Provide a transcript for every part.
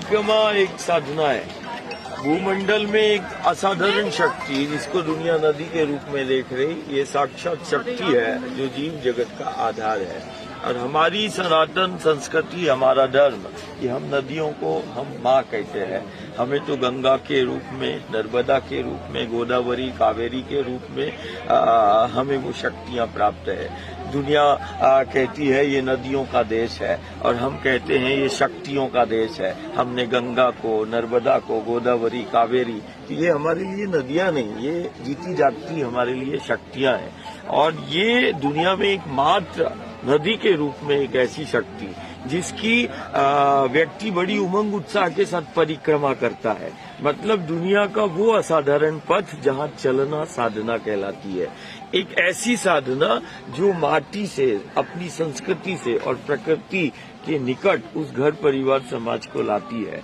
परिक्रमा एक साधना है। भूमंडल में एक असाधारण शक्ति जिसको दुनिया नदी के रूप में देख रही, ये साक्षात शक्ति है जो जीव जगत का आधार है। और हमारी सनातन संस्कृति, हमारा धर्म, कि हम नदियों को हम माँ कहते हैं। हमें तो गंगा के रूप में, नर्मदा के रूप में, गोदावरी, कावेरी के रूप में हमें वो शक्तियाँ प्राप्त है। दुनिया कहती है ये नदियों का देश है और हम कहते हैं ये शक्तियों का देश है। हमने गंगा को, नर्मदा को, गोदावरी, कावेरी, ये हमारे लिए नदियां नहीं, ये जीती जागती हमारे लिए शक्तियां हैं। और ये दुनिया में एकमात्र नदी के रूप में एक ऐसी शक्ति जिसकी व्यक्ति बड़ी उमंग उत्साह के साथ परिक्रमा करता है। मतलब दुनिया का वो असाधारण पथ जहाँ चलना साधना कहलाती है। एक ऐसी साधना जो माटी से, अपनी संस्कृति से और प्रकृति के निकट उस घर परिवार समाज को लाती है।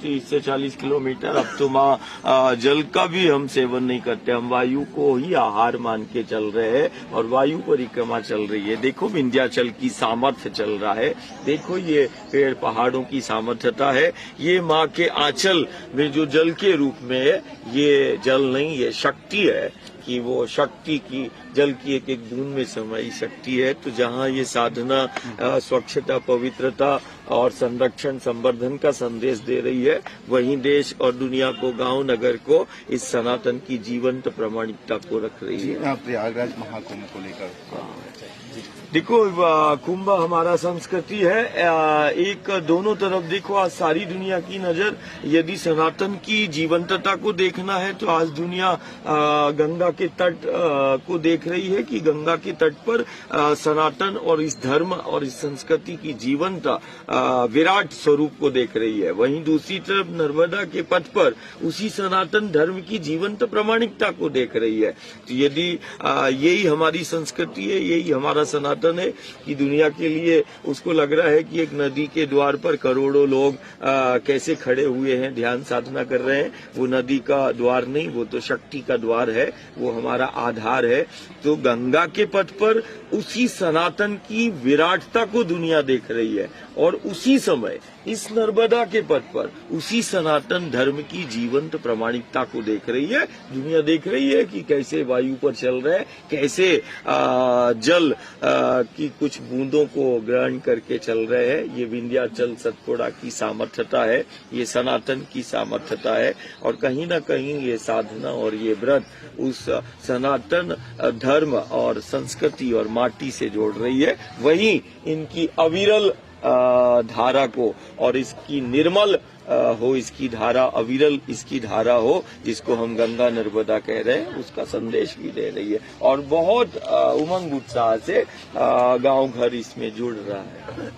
30 से 40 किलोमीटर, अब तो माँ जल का भी हम सेवन नहीं करते, हम वायु को ही आहार मान के चल रहे हैं और वायु परिक्रमा चल रही है। देखो विंध्याचल की सामर्थ्य चल रहा है, देखो ये पेड़ पहाड़ों की सामर्थ्यता है। ये माँ के आंचल में जो जल के रूप में है, ये जल नहीं, ये शक्ति है कि वो शक्ति की जल की एक एक बूंद में समाई शक्ति है। तो जहाँ ये साधना स्वच्छता, पवित्रता और संरक्षण, संवर्धन का संदेश दे रही है, वहीं देश और दुनिया को, गांव नगर को इस सनातन की जीवंत प्रामाणिकता को रख रही है। प्रयागराज महाकुंभ को लेकर देखो, कुंभ हमारा संस्कृति है। एक दोनों तरफ देखो, आज सारी दुनिया की नजर यदि सनातन की जीवंतता को देखना है तो आज दुनिया गंगा के तट को देख रही है कि गंगा के तट पर सनातन और इस धर्म और इस संस्कृति की जीवंत विराट स्वरूप को देख रही है। वहीं दूसरी तरफ नर्मदा के पथ पर उसी सनातन धर्म की जीवंत प्रामाणिकता को देख रही है। तो यदि यही हमारी संस्कृति है, यही हमारा सनातन है कि दुनिया के लिए उसको लग रहा है कि एक नदी के द्वार पर करोड़ों लोग कैसे खड़े हुए हैं, ध्यान साधना कर रहे हैं। वो नदी का द्वार नहीं, वो तो शक्ति का द्वार है, वो हमारा आधार है। तो गंगा के पथ पर उसी सनातन की विराटता को दुनिया देख रही है और उसी समय इस नर्मदा के पथ पर उसी सनातन धर्म की जीवंत प्रामाणिकता को देख रही है। दुनिया देख रही है कि कैसे वायु पर चल रहे हैं, कैसे जल की कुछ बूंदों को ग्रहण करके चल रहे हैं। ये विंध्याचल सतपुड़ा की सामर्थ्यता है, ये सनातन की सामर्थ्यता है। और कहीं न कहीं ये साधना और ये व्रत उस सनातन धर्म और संस्कृति और माटी से जोड़ रही है। वहीं इनकी अविरल धारा को और इसकी निर्मल हो, इसकी धारा अविरल, इसकी धारा हो, जिसको हम गंगा नर्मदा कह रहे हैं, उसका संदेश भी दे रही है। और बहुत उमंग उत्साह से गांव घर इसमें जुड़ रहा है।